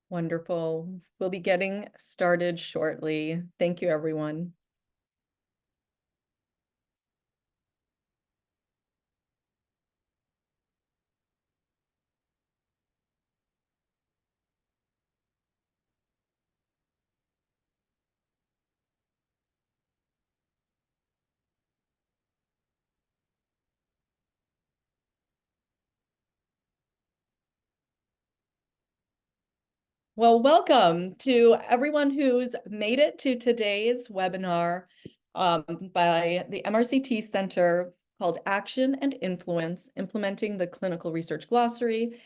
Wonderful. We'll be getting started shortly. Thank you, everyone. Well, welcome to everyone who's made it to today's webinar by the MRCT Center called Action and Influence, Implementing the Clinical Research Glossary,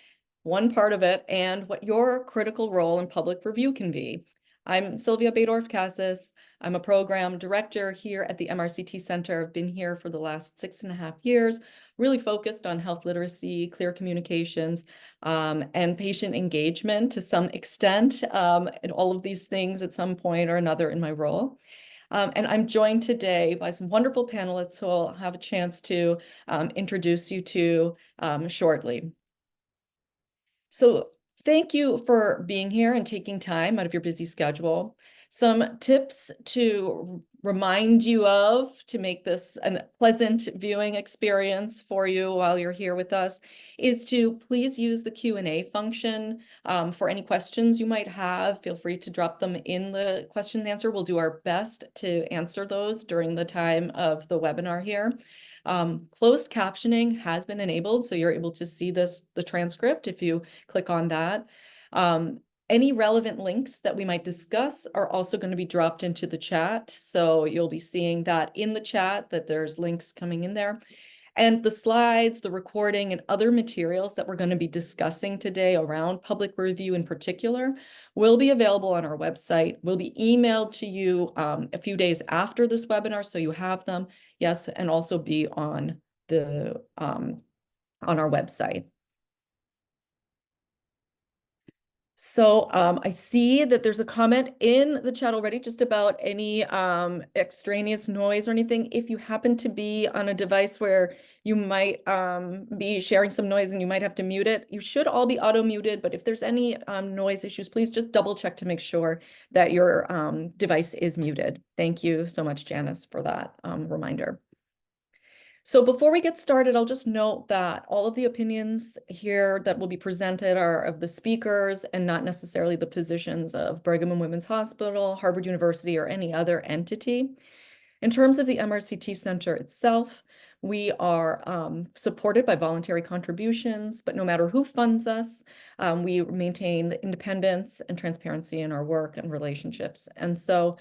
one part of it, and what your critical role in public review can be. I'm Sylvia Baydorf-Cassis. I'm a program director here at the MRCT Center. I've been here for the last 6.5 years, really focused on health literacy, clear communications, and patient engagement to some extent, and all of these things at some point or another in my role. And I'm joined today by some wonderful panelists who I'll have a chance to introduce you to shortly. So thank you for being here and taking time out of your busy schedule. Some tips to remind you of to make this a pleasant viewing experience for you while you're here with us is to please use the Q&A function for any questions you might have. Feel free to drop them in the question and answer. We'll do our best to answer those during the time of the webinar here. Closed captioning has been enabled, so you're able to see the transcript if you click on that. Any relevant links that we might discuss are also going to be dropped into the chat. So you'll be seeing that in the chat, that there's links coming in there. And the slides, the recording, and other materials that we're going to be discussing today around public review in particular will be available on our website, will be emailed to you a few days after this webinar, so you have them, yes, and also be on our website. So I see that there's a comment in the chat already just about any extraneous noise or anything. If you happen to be on a device where you might be sharing some noise and you might have to mute it, you should all be auto muted. But if there's any noise issues, please just double check to make sure that your device is muted. Thank you so much, Janice, for that reminder. So before we get started, I'll just note that all of the opinions here that will be presented are of the speakers and not necessarily the positions of Brigham and Women's Hospital, Harvard University, or any other entity. In terms of the MRCT Center itself, we are supported by voluntary contributions, but no matter who funds us, we maintain the independence and transparency in our work and relationships. And so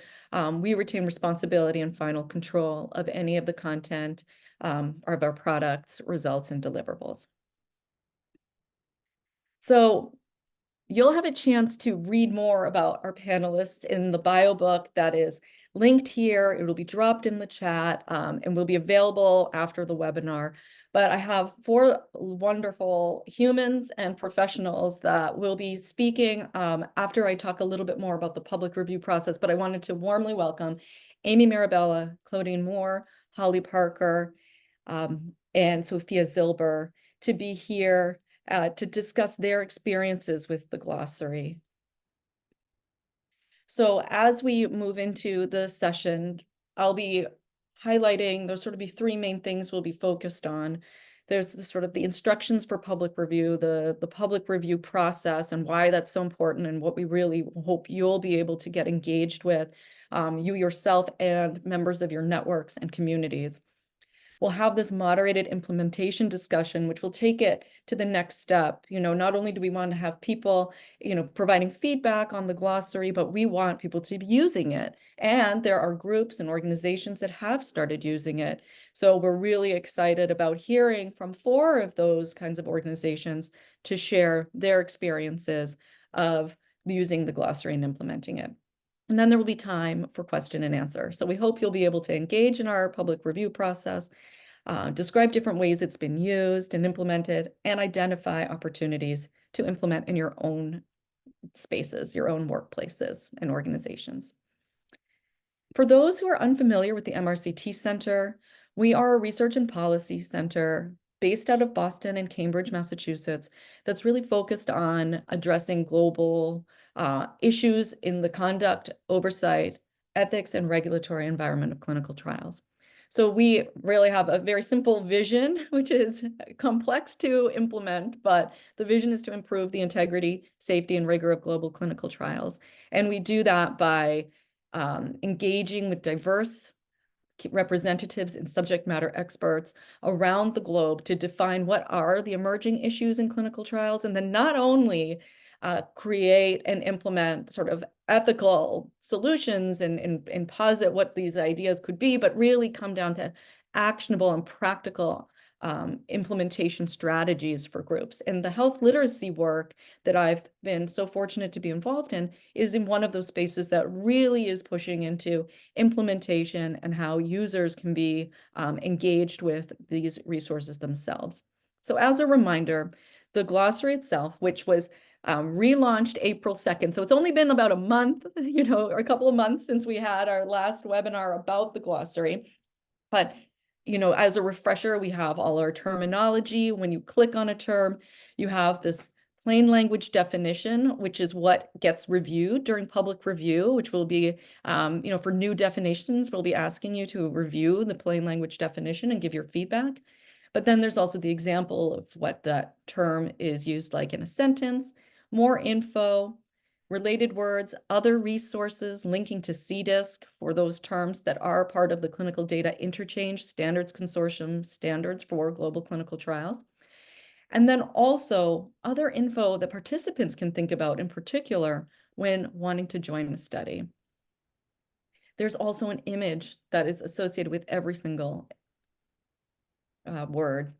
we retain responsibility and final control of any of the content or of our products, results, and deliverables. So you'll have a chance to read more about our panelists in the bio book that is linked here. It will be dropped in the chat and will be available after the webinar. But I have 4 wonderful humans and professionals that will be speaking after I talk a little bit more about the public review process. But I wanted to warmly welcome Amy Marabella, Claudine Moore, Holly Parker, and Sophia Zilber to be here to discuss their experiences with the glossary. So as we move into the session, I'll be highlighting, there'll sort of be 3 main things we'll be focused on. There's the instructions for public review, the public review process and why that's so important and what we really hope you'll be able to get engaged with, you yourself and members of your networks and communities. We'll have this moderated implementation discussion, which will take it to the next step. Not only do we want to have people, providing feedback on the glossary, but we want people to be using it. And there are groups and organizations that have started using it. So we're really excited about hearing from 4 of those kinds of organizations to share their experiences of using the glossary and implementing it. And then there will be time for question and answer. So we hope you'll be able to engage in our public review process, describe different ways it's been used and implemented, and identify opportunities to implement in your own spaces, your own workplaces and organizations. For those who are unfamiliar with the MRCT Center, we are a research and policy center based out of Boston and Cambridge, Massachusetts, that's really focused on addressing global issues in the conduct, oversight, ethics, and regulatory environment of clinical trials. So we really have a very simple vision, which is complex to implement, but the vision is to improve the integrity, safety, and rigor of global clinical trials. And we do that by engaging with diverse representatives and subject matter experts around the globe to define what are the emerging issues in clinical trials, and then not only create and implement sort of ethical solutions and posit what these ideas could be, but really come down to actionable and practical implementation strategies for groups. And the health literacy work that I've been so fortunate to be involved in is in one of those spaces that really is pushing into implementation and how users can be engaged with these resources themselves. So as a reminder, the glossary itself, which was relaunched April 2nd. So it's only been about a month, or a couple of months since we had our last webinar about the glossary. But, as a refresher, we have all our terminology. When you click on a term, you have this plain language definition, which is what gets reviewed during public review, which will be, for new definitions, we'll be asking you to review the plain language definition and give your feedback. But then there's also the example of what that term is used like in a sentence, more info, related words, other resources linking to CDISC for those terms that are part of the Clinical Data Interchange Standards Consortium standards for global clinical trials. And then also other info that participants can think about in particular when wanting to join a study. There's also an image that is associated with every single word.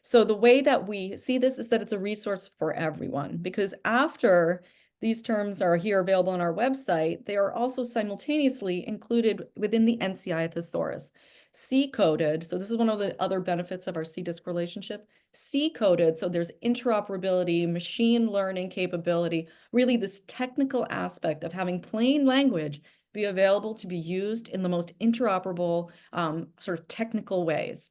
So the way that we see this is that it's a resource for everyone, because after these terms are here available on our website, they are also simultaneously included within the NCI thesaurus, C-coded. So this is one of the other benefits of our CDISC relationship, C-coded. So there's interoperability, machine learning capability, really this technical aspect of having plain language be available to be used in the most interoperable sort of technical ways.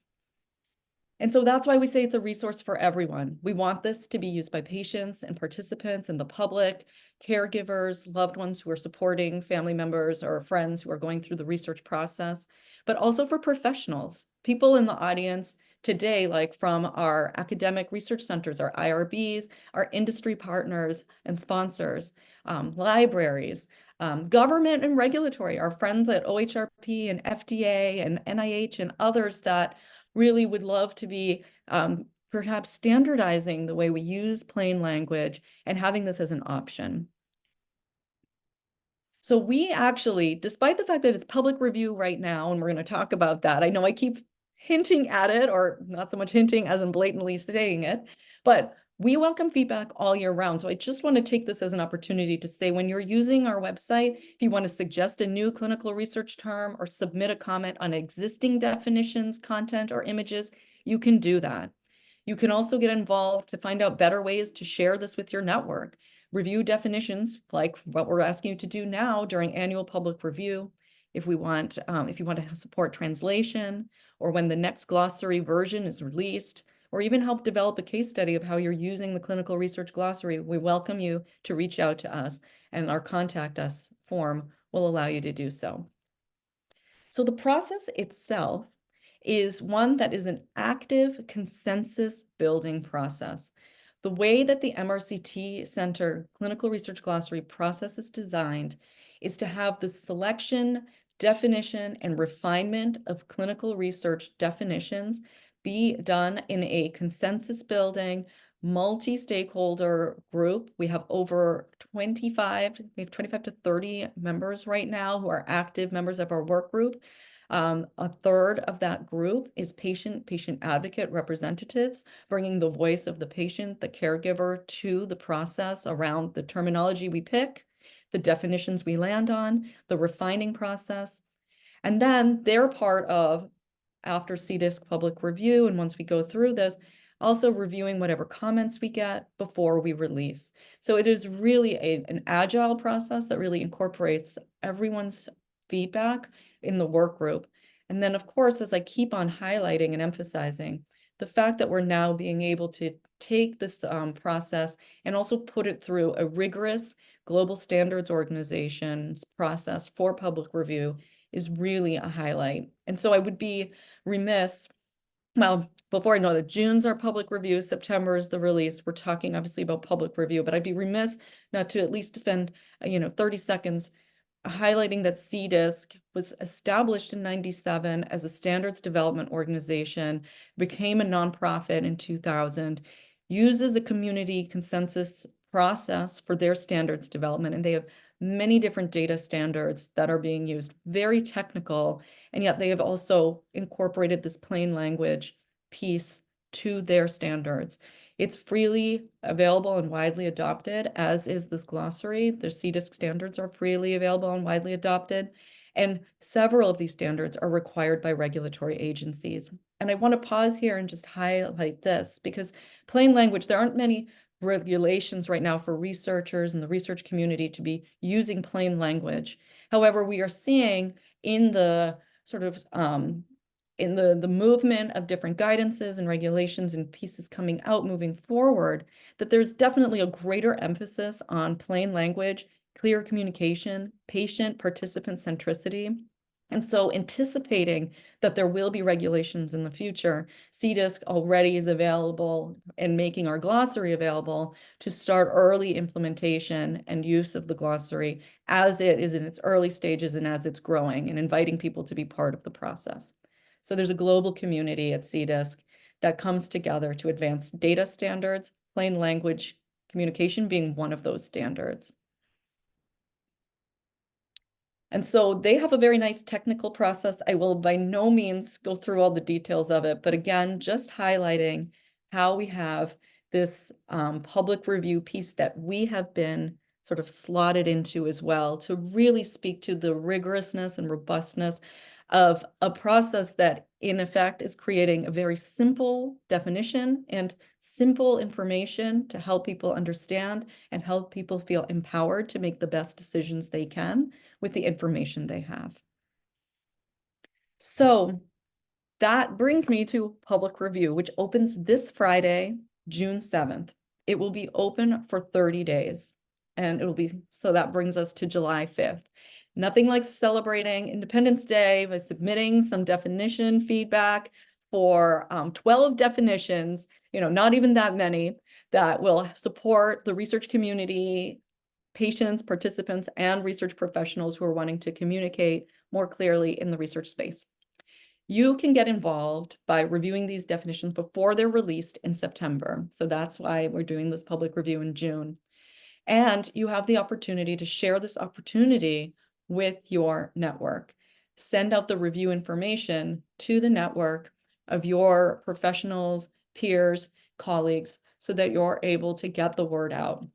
And so that's why we say it's a resource for everyone. We want this to be used by patients and participants and the public, caregivers, loved ones who are supporting family members or friends who are going through the research process, but also for professionals, people in the audience today, like from our academic research centers, our IRBs, our industry partners and sponsors, libraries, government and regulatory, our friends at OHRP and FDA and NIH and others that really would love to be perhaps standardizing the way we use plain language and having this as an option. So we actually, despite the fact that it's public review right now, and we're going to talk about that, I know I keep hinting at it, or not so much hinting as in blatantly stating it, but we welcome feedback all year round. So I just want to take this as an opportunity to say, when you're using our website, if you want to suggest a new clinical research term or submit a comment on existing definitions, content, or images, you can do that. You can also get involved to find out better ways to share this with your network. Review definitions like what we're asking you to do now during annual public review. If you want to support translation, or when the next glossary version is released, or even help develop a case study of how you're using the Clinical Research Glossary, we welcome you to reach out to us, and our Contact Us form will allow you to do so. So the process itself is one that is an active consensus building process. The way that the MRCT Center Clinical Research Glossary process is designed is to have the selection, definition, and refinement of clinical research definitions be done in a consensus building, multi-stakeholder group. We have over 25 to 30 members right now who are active members of our work group. A third of that group is patient advocate representatives, bringing the voice of the patient, the caregiver to the process around the terminology we pick, the definitions we land on, the refining process. And then they're part of, after CDISC public review, and once we go through this, also reviewing whatever comments we get before we release. So it is really an agile process that really incorporates everyone's feedback in the work group. And then, of course, as I keep on highlighting and emphasizing, the fact that we're now being able to take this process and also put it through a rigorous global standards organization's process for public review is really a highlight. And so I would be remiss, well, before I know that June's our public review, September is the release. We're talking obviously about public review, but I'd be remiss not to at least spend, 30 seconds highlighting that CDISC was established in 97 as a standards development organization, became a nonprofit in 2000, uses a community consensus process for their standards development, and they have many different data standards that are being used, very technical, and yet they have also incorporated this plain language piece to their standards. It's freely available and widely adopted, as is this glossary. The CDISC standards are freely available and widely adopted, and several of these standards are required by regulatory agencies. And I want to pause here and just highlight this, because plain language, there aren't many regulations right now for researchers and the research community to be using plain language. However, we are seeing in the sort of in the movement of different guidances and regulations and pieces coming out moving forward, that there's definitely a greater emphasis on plain language, clear communication, patient participant centricity. And so anticipating that there will be regulations in the future, CDISC already is available and making our glossary available to start early implementation and use of the glossary as it is in its early stages and as it's growing, and inviting people to be part of the process. So there's a global community at CDISC that comes together to advance data standards, plain language communication being one of those standards. And so they have a very nice technical process. I will by no means go through all the details of it, but again, just highlighting how we have this public review piece that we have been sort of slotted into as well, to really speak to the rigorousness and robustness of a process that in effect is creating a very simple definition and simple information to help people understand and help people feel empowered to make the best decisions they can with the information they have. So that brings me to public review, which opens this Friday, June 7th. It will be open for 30 days, and so that brings us to July 5th. Nothing like celebrating Independence Day by submitting some definition feedback for 12 definitions, not even that many, that will support the research community, patients, participants, and research professionals who are wanting to communicate more clearly in the research space. You can get involved by reviewing these definitions before they're released in September. So that's why we're doing this public review in June. And you have the opportunity to share this opportunity with your network. Send out the review information to the network of your professionals, peers, colleagues, so that you're able to get the word out.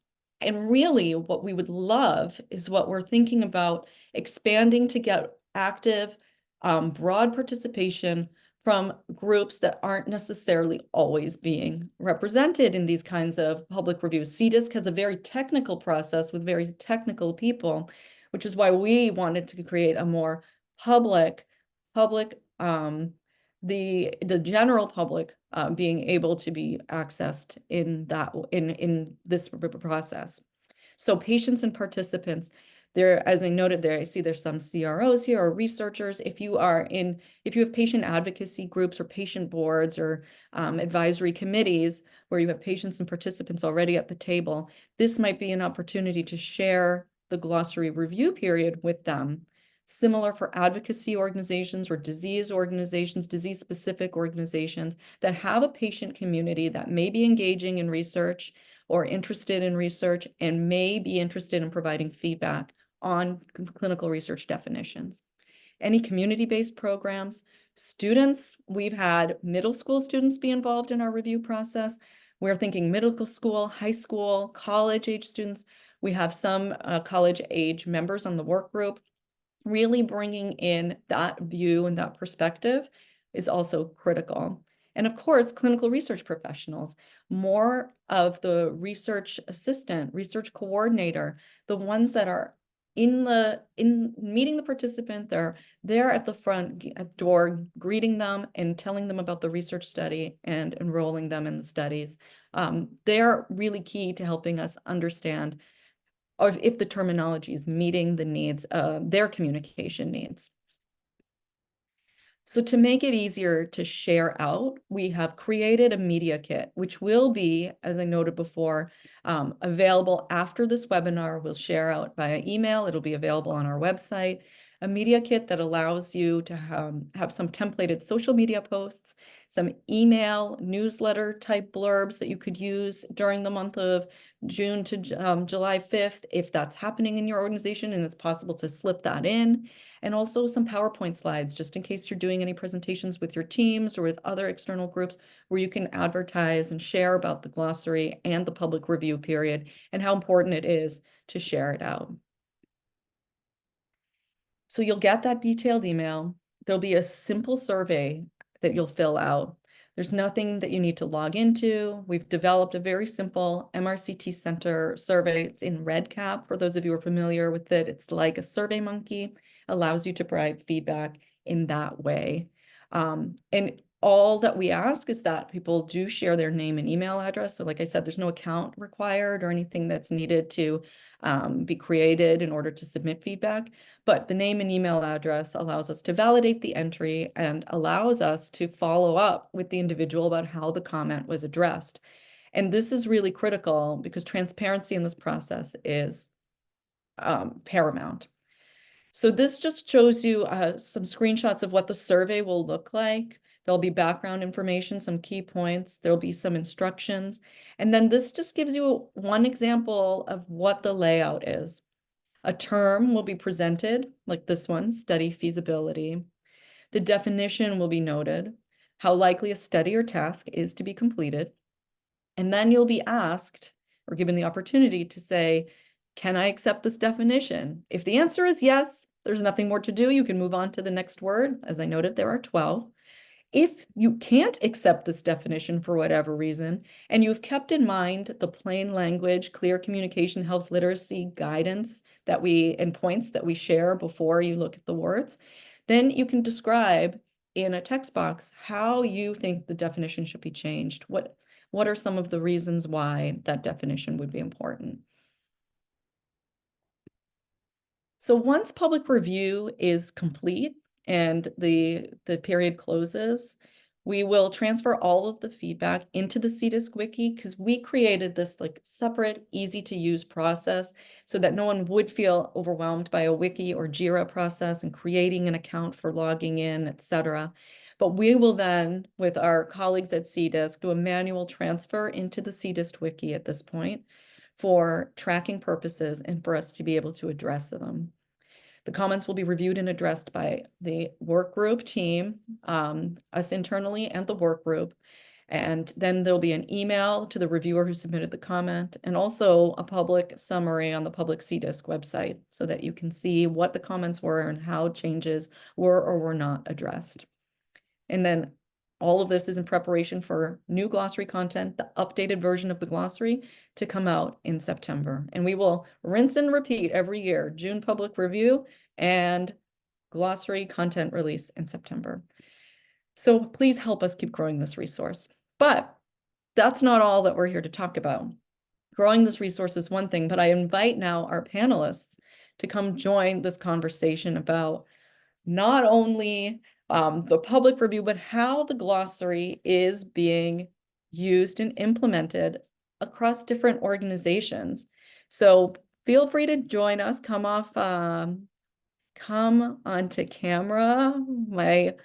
And really what we would love is what we're thinking about expanding to get active, broad participation from groups that aren't necessarily always being represented in these kinds of public reviews. CDISC has a very technical process with very technical people, which is why we wanted to create a more public, the general public being able to be accessed in this process. So patients and participants, there, as I noted there, I see there's some CROs here or researchers. If you have patient advocacy groups or patient boards or advisory committees where you have patients and participants already at the table, this might be an opportunity to share the glossary review period with them. Similar for advocacy organizations or disease organizations, disease-specific organizations that have a patient community that may be engaging in research or interested in research and may be interested in providing feedback on clinical research definitions. Any community-based programs, students, we've had middle school students be involved in our review process. We're thinking middle school, high school, college-age students. We have some college-age members on the work group. Really bringing in that view and that perspective is also critical. And of course, clinical research professionals, more of the research assistant, research coordinator, the ones that are in meeting the participant, they're there at the front door, greeting them and telling them about the research study and enrolling them in the studies. They're really key to helping us understand or if the terminology is meeting the needs of their communication needs. So to make it easier to share out, we have created a media kit, which will be, as I noted before, available after this webinar. We'll share out via email. It'll be available on our website. A media kit that allows you to have some templated social media posts, some email newsletter type blurbs that you could use during the month of June to July 5th, if that's happening in your organization and it's possible to slip that in. And also some PowerPoint slides, just in case you're doing any presentations with your teams or with other external groups where you can advertise and share about the glossary and the public review period and how important it is to share it out. So you'll get that detailed email. There'll be a simple survey that you'll fill out. There's nothing that you need to log into. We've developed a very simple MRCT Center survey. It's in REDCap for those of you who are familiar with it. It's like a Survey Monkey, allows you to provide feedback in that way. And all that we ask is that people do share their name and email address. So like I said, there's no account required or anything that's needed to be created in order to submit feedback. But the name and email address allows us to validate the entry and allows us to follow up with the individual about how the comment was addressed. And this is really critical because transparency in this process is paramount. So this just shows you some screenshots of what the survey will look like. There'll be background information, some key points. There'll be some instructions. And then this just gives you one example of what the layout is. A term will be presented, like this one, study feasibility. The definition will be noted, how likely a study or task is to be completed. And then you'll be asked or given the opportunity to say, can I accept this definition? If the answer is yes, there's nothing more to do. You can move on to the next word. As I noted, there are 12. If you can't accept this definition for whatever reason, and you've kept in mind the plain language, clear communication, health literacy guidance and points that we share before you look at the words, then you can describe in a text box how you think the definition should be changed. What are some of the reasons why that definition would be important? So once public review is complete and the period closes, we will transfer all of the feedback into the CDISC wiki because we created this like separate, easy to use process so that no one would feel overwhelmed by a wiki or JIRA process and creating an account for logging in, etc. But we will then, with our colleagues at CDISC, do a manual transfer into the CDISC wiki at this point for tracking purposes and for us to be able to address them. The comments will be reviewed and addressed by the work group team, us internally and the work group. And then there'll be an email to the reviewer who submitted the comment and also a public summary on the public CDISC website so that you can see what the comments were and how changes were or were not addressed. And then all of this is in preparation for new glossary content, the updated version of the glossary to come out in September. And we will rinse and repeat every year, June public review and glossary content release in September. So please help us keep growing this resource. But that's not all that we're here to talk about. Growing this resource is one thing, but I invite now our panelists to come join this conversation about not only the public review, but how the glossary is being used and implemented across different organizations. So feel free to join us, come onto camera, my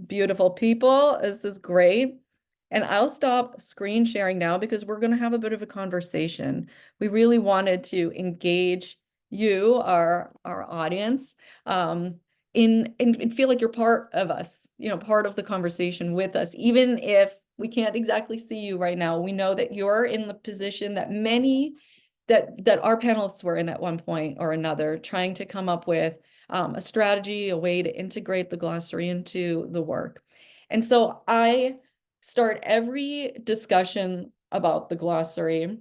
beautiful people. This is great. And I'll stop screen sharing now because we're going to have a bit of a conversation. We really wanted to engage you, our audience, and feel like you're part of us, part of the conversation with us, even if we can't exactly see you right now. We know that you're in the position that that our panelists were in at one point or another, trying to come up with a strategy, a way to integrate the glossary into the work. And so I start every discussion about the glossary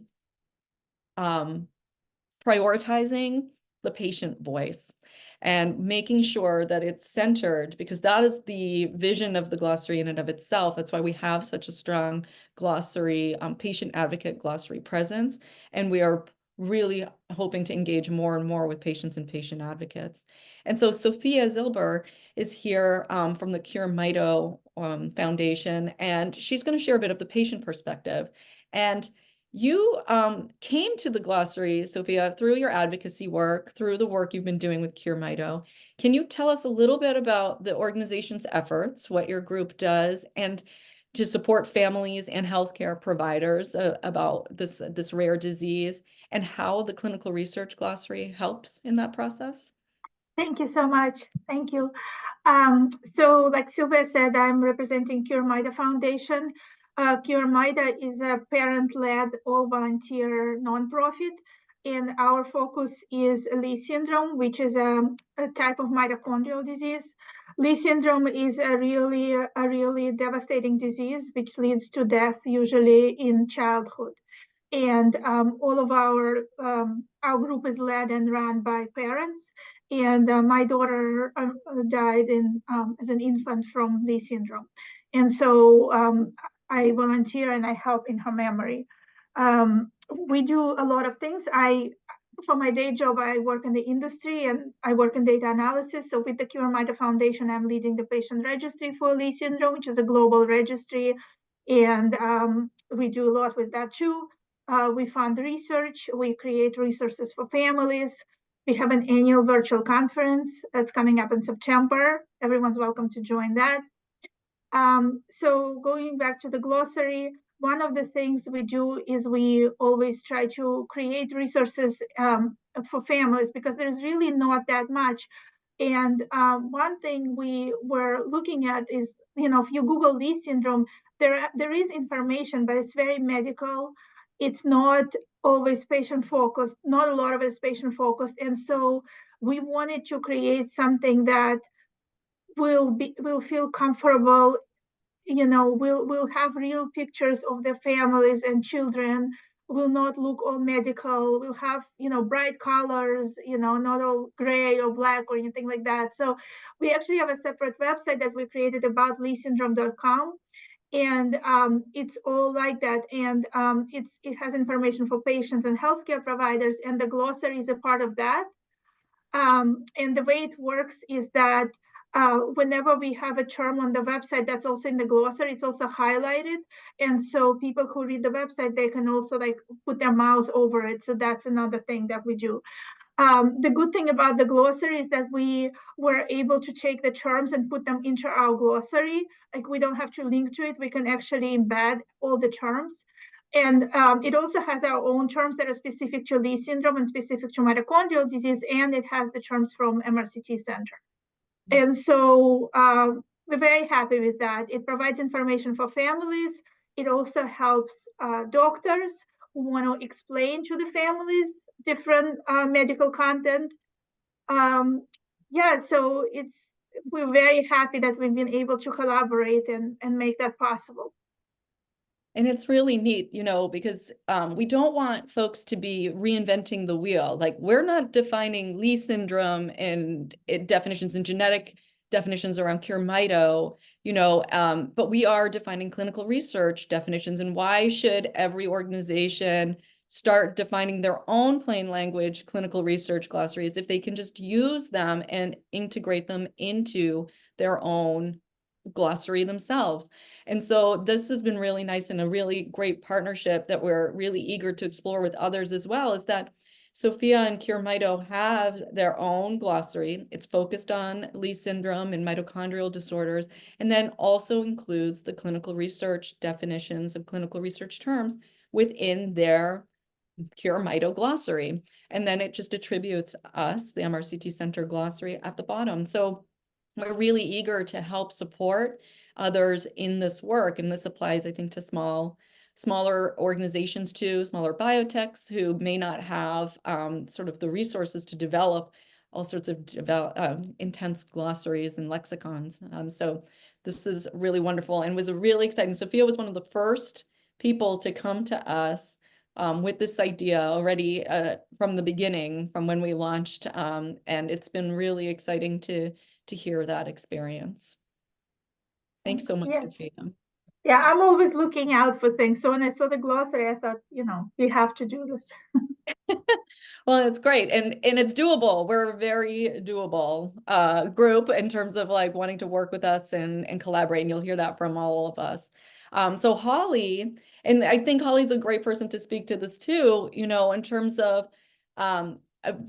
prioritizing the patient voice and making sure that it's centered, because that is the vision of the glossary in and of itself. That's why we have such a strong glossary, patient advocate glossary presence. And we are really hoping to engage more and more with patients and patient advocates. And so Sophia Zilber is here from the Cure Mito Foundation, and she's going to share a bit of the patient perspective. And you came to the glossary, Sophia, through your advocacy work, through the work you've been doing with Cure Mito. Can you tell us a little bit about the organization's efforts, what your group does, and to support families and healthcare providers about this rare disease, and how the Clinical Research Glossary helps in that process? Thank you so much. Thank you. So like Sylvia said, I'm representing Cure Mida Foundation. Cure Mida is a parent-led, all-volunteer nonprofit, and our focus is Lee syndrome, which is a type of mitochondrial disease. Lee syndrome is a really devastating disease, which leads to death usually in childhood. And all of our group is led and run by parents. And my daughter died as an infant from Lee syndrome. And so I volunteer and I help in her memory. We do a lot of things. For my day job, I work in the industry and I work in data analysis. So with the Cure Mita Foundation, I'm leading the patient registry for Lee syndrome, which is a global registry. And we do a lot with that too. We fund research, we create resources for families. We have an annual virtual conference that's coming up in September. Everyone's welcome to join that. So going back to the glossary, one of the things we do is we always try to create resources for families because there's really not that much. And one thing we were looking at is, if you Google Lee syndrome, there is information, but it's very medical. It's not always patient focused. Not a lot of it is patient focused. And so we wanted to create something that will feel comfortable. We'll have real pictures of their families and children. Will not look all medical. We'll have bright colors, not all gray or black or anything like that. So we actually have a separate website that we created about leesyndrome.com, and it's all like that. And it has information for patients and healthcare providers, and the glossary is a part of that. And the way it works is that whenever we have a term on the website that's also in the glossary, it's also highlighted. And so people who read the website, they can also put their mouse over it. So that's another thing that we do. The good thing about the glossary is that we were able to take the terms and put them into our glossary. Like, we don't have to link to it. We can actually embed all the terms. And it also has our own terms that are specific to Lee syndrome and specific to mitochondrial disease, and it has the terms from MRCT Center. And so we're very happy with that. It provides information for families. It also helps doctors who want to explain to the families different medical content. So we're very happy that we've been able to collaborate and make that possible. And it's really neat, because we don't want folks to be reinventing the wheel. Like, we're not defining Lee syndrome and definitions and genetic definitions around Cure Mito, but we are defining clinical research definitions. And why should every organization start defining their own plain language clinical research glossaries if they can just use them and integrate them into their own glossary themselves? And so this has been really nice, and a really great partnership that we're really eager to explore with others as well, is that Sophia and Cure Mito have their own glossary. It's focused on Lee syndrome and mitochondrial disorders, and then also includes the clinical research definitions of clinical research terms within their Cure Mito glossary. And then it just attributes us, the MRCT Center glossary, at the bottom. So we're really eager to help support others in this work. And this applies, I think, to smaller organizations too, smaller biotechs who may not have sort of the resources to develop all sorts of intense glossaries and lexicons. So this is really wonderful and was really exciting. Sophia was one of the first people to come to us with this idea already from the beginning, from when we launched. And it's been really exciting to hear that experience. Thanks so much, Sophia. Yeah, I'm always looking out for things. So when I saw the glossary, I thought, we have to do this. Well, it's great and it's doable. We're a very doable group in terms of like wanting to work with us and collaborate. And you'll hear that from all of us. So Holly, and I think Holly's a great person to speak to this too, you know, in terms of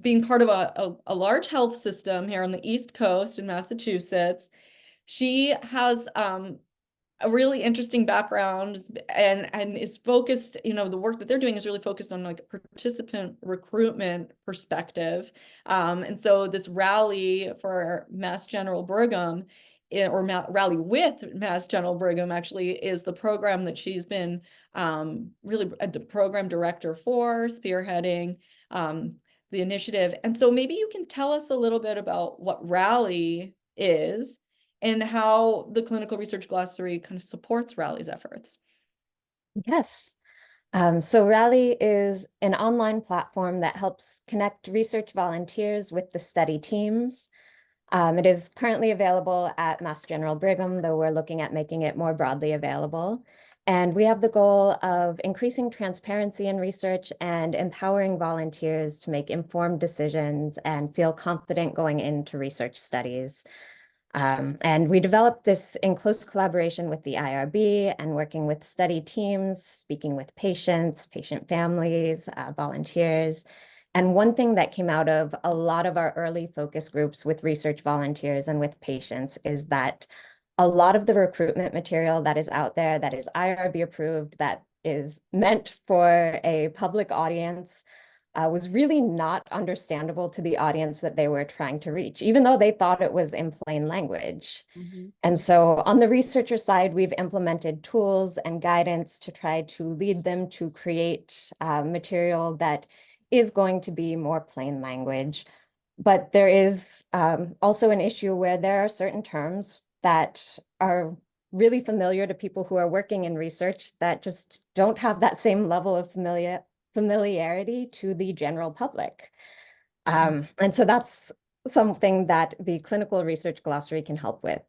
being part of a large health system here on the East Coast in Massachusetts. She has a really interesting background and is focused, you know, the work that they're doing is really focused on like participant recruitment perspective. And so this rally for Mass General Brigham rally with Mass General Brigham actually is the program that she's been really a program director for, spearheading the initiative. And so maybe you can tell us a little bit about what rally is and how the Clinical Research Glossary kind of supports Rally's efforts. Yes. So Rally is an online platform that helps connect research volunteers with the study teams. It is currently available at Mass General Brigham, though we're looking at making it more broadly available. And we have the goal of increasing transparency in research and empowering volunteers to make informed decisions and feel confident going into research studies. And we developed this in close collaboration with the IRB and working with study teams, speaking with patients, patient families, volunteers. And one thing that came out of a lot of our early focus groups with research volunteers and with patients is that a lot of the recruitment material that is out there that is IRB approved, that is meant for a public audience, was really not understandable to the audience that they were trying to reach, even though they thought it was in plain language. And so on the researcher side, we've implemented tools and guidance to try to lead them to create material that is going to be more plain language. But there is also an issue where there are certain terms that are really familiar to people who are working in research that just don't have that same level of familiarity to the general public. And so that's something that the Clinical Research Glossary can help with.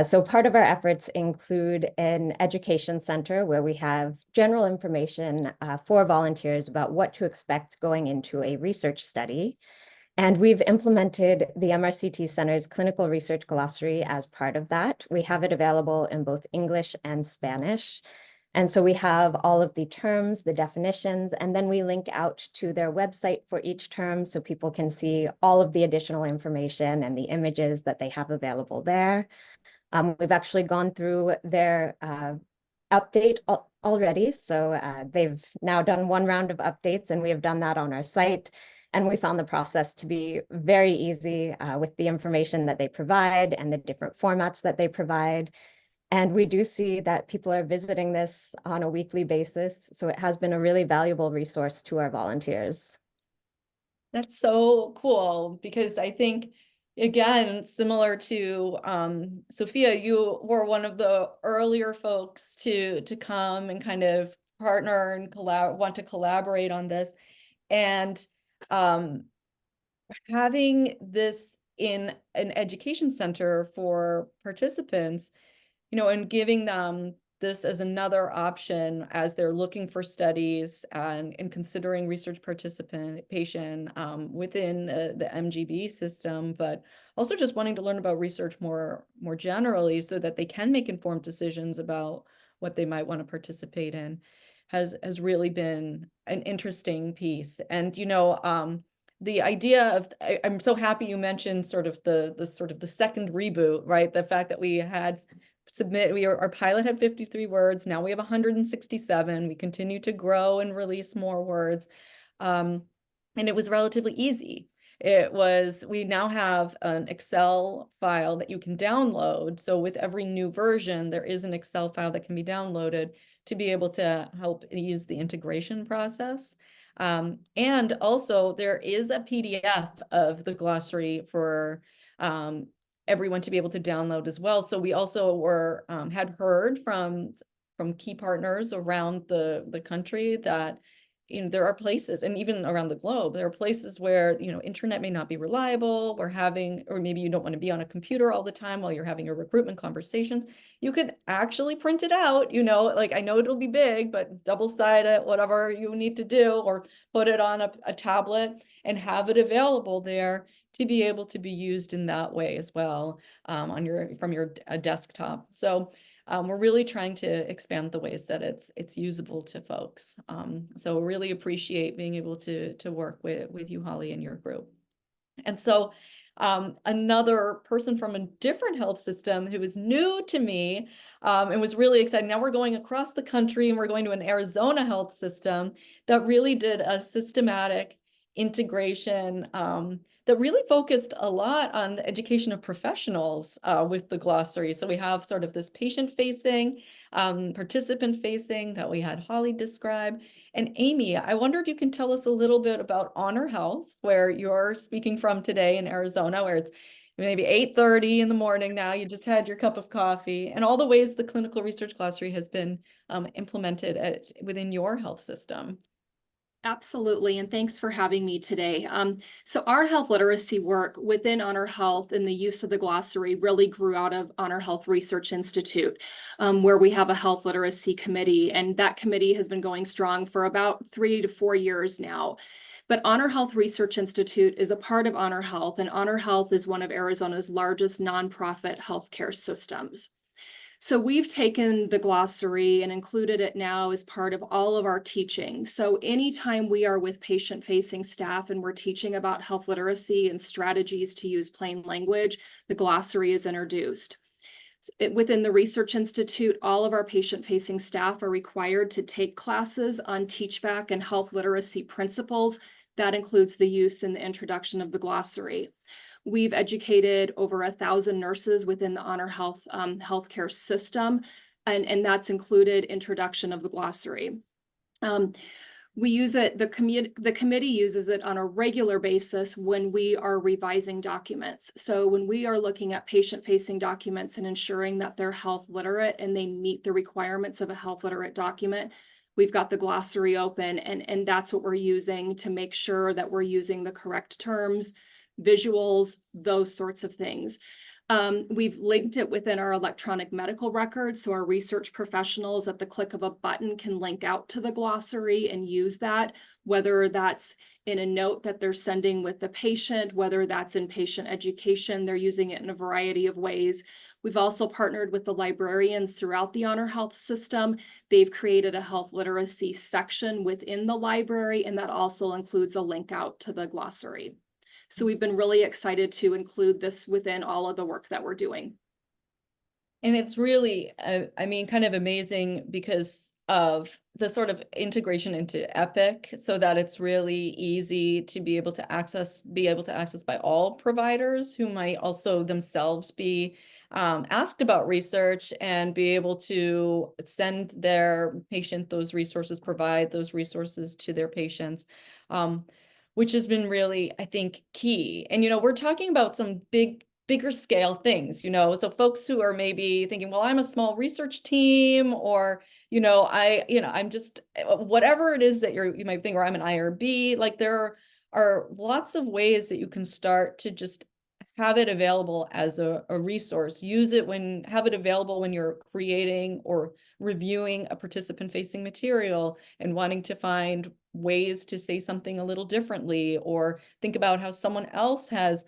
So part of our efforts include an education center where we have general information for volunteers about what to expect going into a research study. And we've implemented the MRCT Center's Clinical Research Glossary as part of that. We have it available in both English and Spanish. And so we have all of the terms, the definitions, and then we link out to their website for each term so people can see all of the additional information and the images that they have available there. We've actually gone through their update already. So they've now done one round of updates and we have done that on our site. And we found the process to be very easy with the information that they provide and the different formats that they provide. And we do see that people are visiting this on a weekly basis. So it has been a really valuable resource to our volunteers. That's so cool because I think, again, similar to Sophia, you were one of the earlier folks to come and kind of partner and want to collaborate on this. And having this in an education center for participants, you know, and giving them this as another option as they're looking for studies and considering research participation within the MGB system, but also just wanting to learn about research more generally so that they can make informed decisions about what they might want to participate in has really been an interesting piece. And, you know, the idea of, I'm so happy you mentioned sort of the second reboot, right? The fact that we had our pilot had 53 words. Now we have 167. We continue to grow and release more words. And it was relatively easy. We now have an Excel file that you can download. So with every new version, there is an Excel file that can be downloaded to be able to help ease the integration process. And also there is a PDF of the glossary for everyone to be able to download as well. So we also had heard from key partners around the country that there are places, and even around the globe, there are places where, internet may not be reliable, or maybe you don't want to be on a computer all the time while you're having your recruitment conversations. You can actually print it out, like I know it'll be big, but double-sided, whatever you need to do, or put it on a tablet and have it available there to be able to be used in that way as well, from your desktop. So we're really trying to expand the ways that it's usable to folks. So really appreciate being able to work with you, Holly, and your group. And so another person from a different health system who is new to me and was really excited. Now we're going across the country, and we're going to an Arizona health system that really did a systematic integration that really focused a lot on the education of professionals with the glossary. So we have sort of this patient-facing, participant-facing that we had Holly describe. And Amy, I wonder if you can tell us a little bit about Honor Health, where you're speaking from today in Arizona, where it's maybe 8:30 in the morning now, you just had your cup of coffee, and all the ways the Clinical Research Glossary has been implemented within your health system. Absolutely, and thanks for having me today. So our health literacy work within Honor Health and the use of the glossary really grew out of Honor Health Research Institute, where we have a health literacy committee, and that committee has been going strong for about 3 to 4 years now. But Honor Health Research Institute is a part of Honor Health, and Honor Health is one of Arizona's largest nonprofit healthcare systems. So we've taken the glossary and included it now as part of all of our teaching. So anytime we are with patient-facing staff and we're teaching about health literacy and strategies to use plain language, the glossary is introduced. Within the Research Institute, all of our patient-facing staff are required to take classes on teachback and health literacy principles. That includes the use and the introduction of the glossary. We've educated over 1,000 nurses within the Honor Health healthcare system, and that's included introduction of the glossary. We use it, the committee uses it on a regular basis when we are revising documents. So when we are looking at patient-facing documents and ensuring that they're health literate and they meet the requirements of a health literate document, we've got the glossary open, and that's what we're using to make sure that we're using the correct terms, visuals, those sorts of things. We've linked it within our electronic medical records, so our research professionals at the click of a button can link out to the glossary and use that, whether that's in a note that they're sending with the patient, whether that's in patient education. They're using it in a variety of ways. We've also partnered with the librarians throughout the Honor Health system. They've created a health literacy section within the library, and that also includes a link out to the glossary. So we've been really excited to include this within all of the work that we're doing. And it's really, I mean, kind of amazing because of the sort of integration into Epic, so that it's really easy to be able to access by all providers who might also themselves be asked about research, and be able to send their patient those resources, provide those resources to their patients. Which has been really, I think, key. And, we're talking about some bigger scale things, so folks who are maybe thinking, well, I'm a small research team, or, I'm just, whatever it is that you might think, or I'm an IRB, like there are lots of ways that you can start to just have it available as a resource. Have it available when you're creating or reviewing a participant-facing material and wanting to find ways to say something a little differently, or think about how someone else has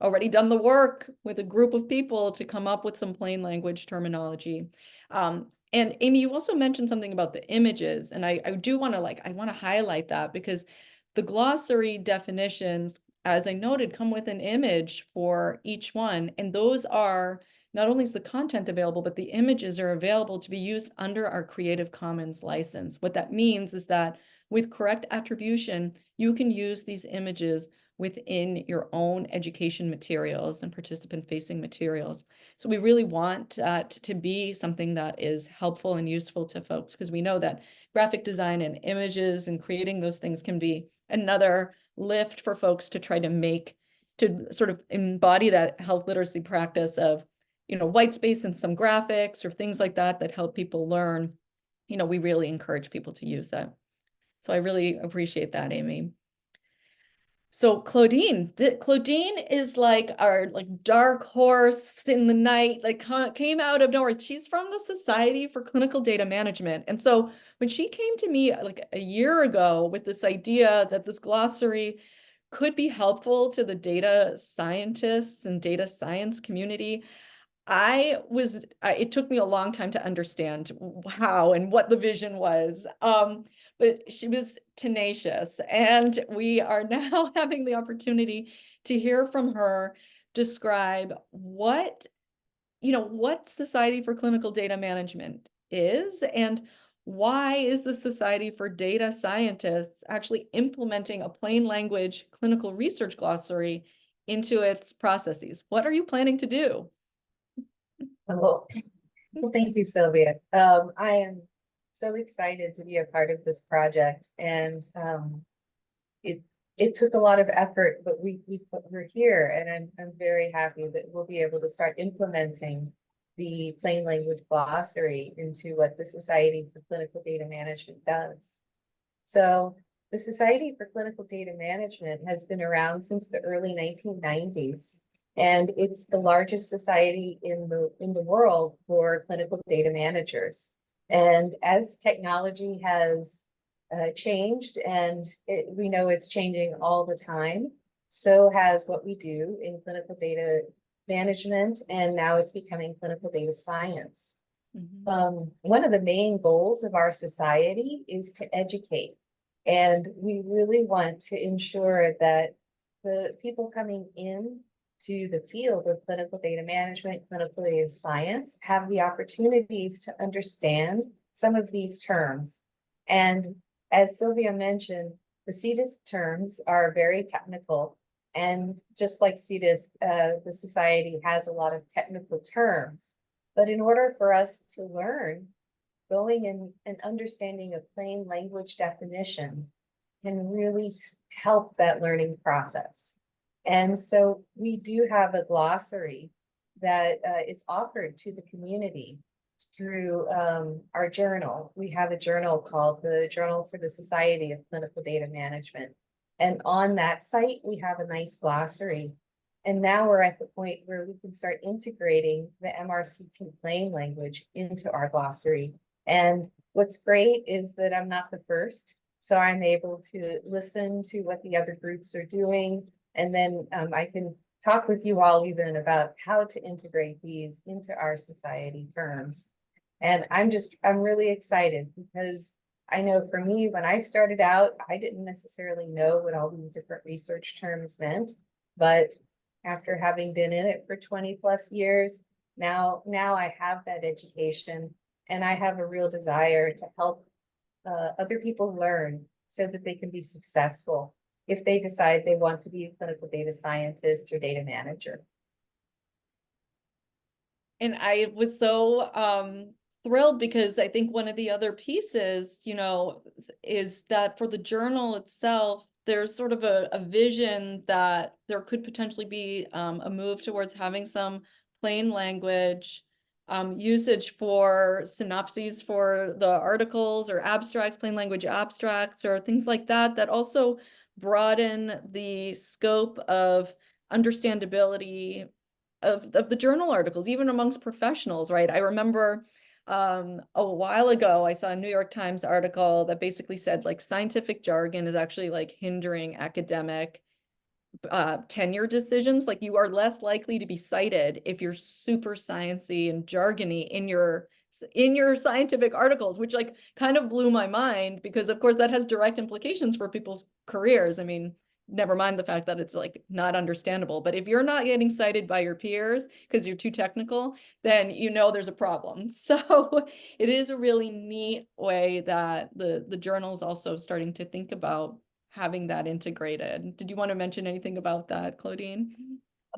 already done the work with a group of people to come up with some plain language terminology. And Amy, you also mentioned something about the images, and I do want to highlight that, because the glossary definitions, as I noted, come with an image for each one, and those are not only is the content available, but the images are available to be used under our Creative Commons license. What that means is that with correct attribution, you can use these images within your own education materials and participant-facing materials. So we really want that to be something that is helpful and useful to folks, because we know that graphic design and images and creating those things can be another lift for folks to try to sort of embody that health literacy practice of, white space and some graphics or things like that help people learn. We really encourage people to use that. So I really appreciate that, Amy. So Claudine, Claudine is like our dark horse in the night, like came out of nowhere. She's from the Society for Clinical Data Management. And so when she came to me like a year ago with this idea that this glossary could be helpful to the data scientists and data science community, it took me a long time to understand how and what the vision was. But she was tenacious, and we are now having the opportunity to hear from her describe what Society for Clinical Data Management is, and why is the Society for Data Scientists actually implementing a plain language clinical research glossary into its processes. What are you planning to do? Well, thank you, Sylvia. I am so excited to be a part of this project, and it took a lot of effort, but we're here, and I'm very happy that we'll be able to start implementing the plain language glossary into what the Society for Clinical Data Management does. So the Society for Clinical Data Management has been around since the early 1990s. And it's the largest society in the world for clinical data managers. And as technology has changed, and we know it's changing all the time, so has what we do in clinical data management, and now it's becoming clinical data science. One of the main goals of our society is to educate, and we really want to ensure that the people coming in to the field of clinical data management, clinical data science, have the opportunities to understand some of these terms. And as Sylvia mentioned, the CDISC terms are very technical. And just like CDISC, the society has a lot of technical terms. But in order for us to learn, going in and understanding a plain language definition can really help that learning process. And so we do have a glossary that is offered to the community through our journal. We have a journal called the Journal for the Society of Clinical Data Management. And on that site, we have a nice glossary. And now we're at the point where we can start integrating the MRCT plain language into our glossary. And what's great is that I'm not the first, so I'm able to listen to what the other groups are doing. And then I can talk with you all even about how to integrate these into our society terms. And I'm really excited because I know for me, when I started out, I didn't necessarily know what all these different research terms meant, but after having been in it for 20 plus years, now I have that education, and I have a real desire to help other people learn so that they can be successful if they decide they want to be a clinical data scientist or data manager. And I was so thrilled because I think one of the other pieces, is that for the journal itself, there's sort of a vision that there could potentially be a move towards having some plain language usage for synopses for the articles or abstracts, plain language abstracts or things like that, that also broaden the scope of understandability of the journal articles, even amongst professionals, right? I remember a while ago, I saw a New York Times article that basically said like scientific jargon is actually like hindering academic tenure decisions. Like you are less likely to be cited if you're super sciencey and jargony in your scientific articles, which like kind of blew my mind because of course that has direct implications for people's careers. I mean, never mind the fact that it's like not understandable, but if you're not getting cited by your peers because you're too technical, then there's a problem. So it is a really neat way that the journal is also starting to think about having that integrated. Did you want to mention anything about that, Claudine?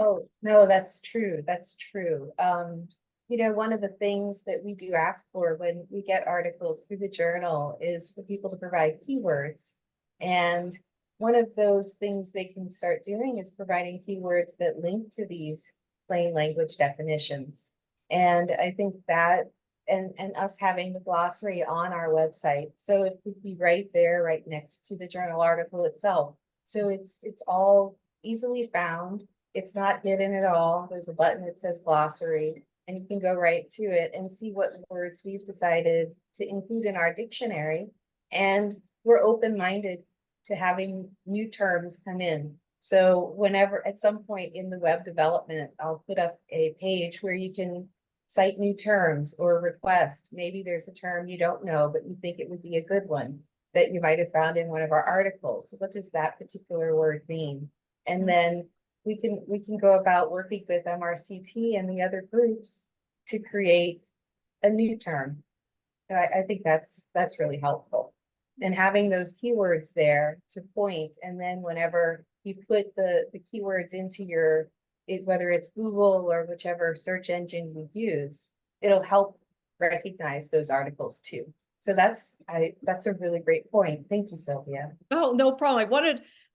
Oh, no, that's true. That's true. One of the things that we do ask for when we get articles through the journal is for people to provide keywords. And one of those things they can start doing is providing keywords that link to these plain language definitions. And I think that and us having the glossary on our website. So it would be right there, right next to the journal article itself. So it's all easily found. It's not hidden at all. There's a button that says glossary, and you can go right to it and see what words we've decided to include in our dictionary. And we're open-minded to having new terms come in. So whenever, at some point in the web development, I'll put up a page where you can cite new terms or request. Maybe there's a term you don't know, but you think it would be a good one that you might have found in one of our articles. So what does that particular word mean? And then we can go about working with MRCT and the other groups to create a new term. I think that's really helpful. And having those keywords there to point, and then whenever you put the keywords into your, whether it's Google or whichever search engine you use, it'll help recognize those articles too. So that's a really great point. Thank you, Sylvia. Oh, no problem.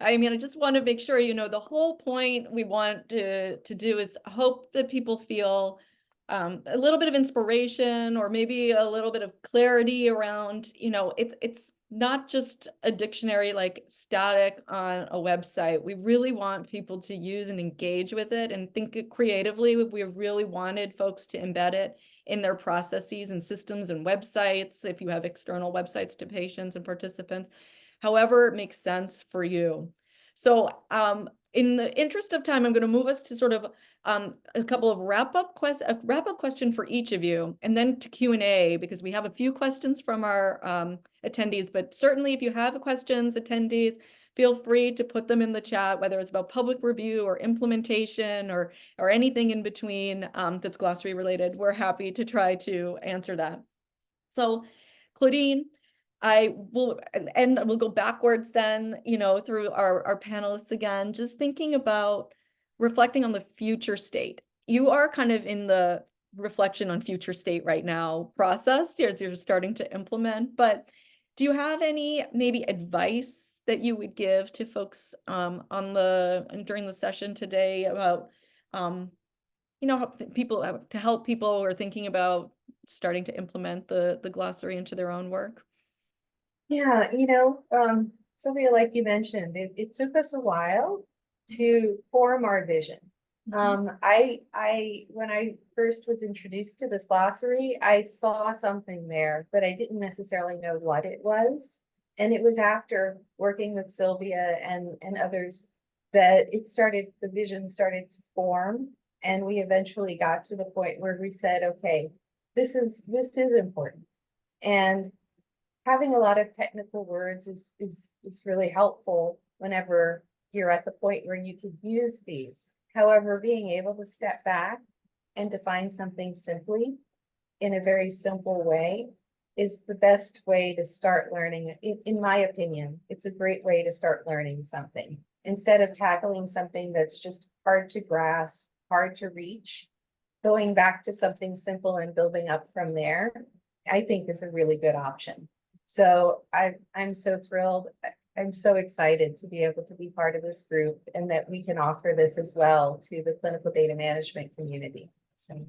I just want to make sure, the whole point we want to do is hope that people feel a little bit of inspiration, or maybe a little bit of clarity around, it's not just a dictionary like static on a website. We really want people to use and engage with it and think it creatively. We really wanted folks to embed it in their processes and systems and websites, if you have external websites to patients and participants, however it makes sense for you. So in the interest of time, I'm going to move us to sort of a couple of wrap-up question for each of you, and then to Q&A, because we have a few questions from our attendees. But certainly if you have questions, attendees, feel free to put them in the chat, whether it's about public review or implementation or anything in between that's glossary related. We're happy to try to answer that. So Claudine, we'll go backwards then, through our panelists again, just thinking about reflecting on the future state. You are kind of in the reflection on future state right now process as you're starting to implement, but do you have any maybe advice that you would give to folks during the session today about to help people who are thinking about starting to implement the glossary into their own work? Yeah, Sylvia, like you mentioned, it took us a while to form our vision. When I first was introduced to this glossary, I saw something there, but I didn't necessarily know what it was. And it was after working with Sylvia and others that the vision started to form. And we eventually got to the point where we said, okay, this is important. And having a lot of technical words is really helpful whenever you're at the point where you could use these. However, being able to step back and define something simply in a very simple way is the best way to start learning. In my opinion, it's a great way to start learning something. Instead of tackling something that's just hard to grasp, hard to reach, going back to something simple and building up from there, I think is a really good option. So I'm so thrilled. I'm so excited to be able to be part of this group and that we can offer this as well to the clinical data management community. So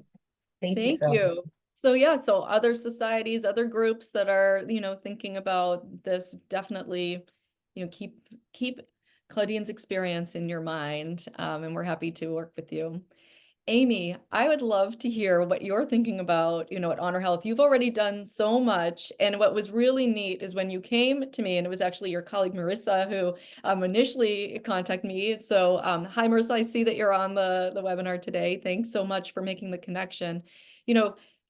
thank you. So yeah, so other societies, other groups that are, thinking about this, definitely, keep Claudine's experience in your mind, and we're happy to work with you. Amy, I would love to hear what you're thinking about, at Honor Health. You've already done so much. And what was really neat is when you came to me, and it was actually your colleague, Marissa, who initially contacted me. So hi, Marissa, I see that you're on the webinar today. Thanks so much for making the connection.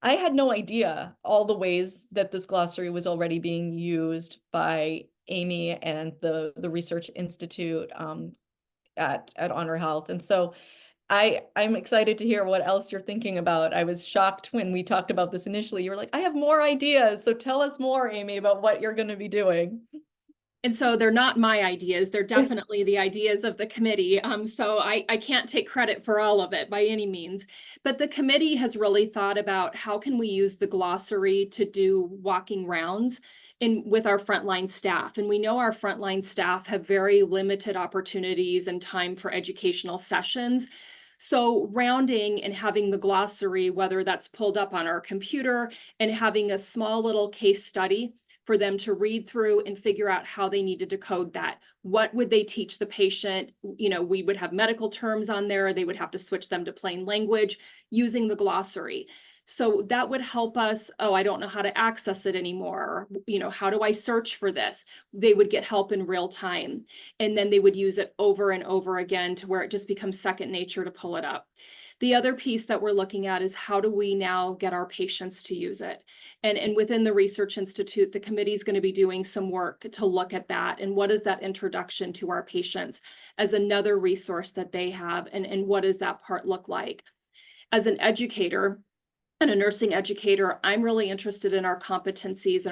I had no idea all the ways that this glossary was already being used by Amy and the Research Institute at Honor Health. And so I'm excited to hear what else you're thinking about. I was shocked when we talked about this initially. You were like, I have more ideas. So tell us more, Amy, about what you're going to be doing. And so they're not my ideas. They're definitely the ideas of the committee. So I can't take credit for all of it by any means. But the committee has really thought about how can we use the glossary to do walking rounds with our frontline staff. And we know our frontline staff have very limited opportunities and time for educational sessions. So rounding and having the glossary, whether that's pulled up on our computer, and having a small little case study for them to read through and figure out how they need to decode that. What would they teach the patient? You know, we would have medical terms on there. They would have to switch them to plain language using the glossary. So that would help us. Oh, I don't know how to access it anymore. You know, how do I search for this? They would get help in real time. And then they would use it over and over again to where it just becomes second nature to pull it up. The other piece that we're looking at is how do we now get our patients to use it? And within the Research Institute, the committee is going to be doing some work to look at that. And what is that introduction to our patients as another resource that they have? And what does that part look like? As an educator, and a nursing educator, I'm really interested in our competencies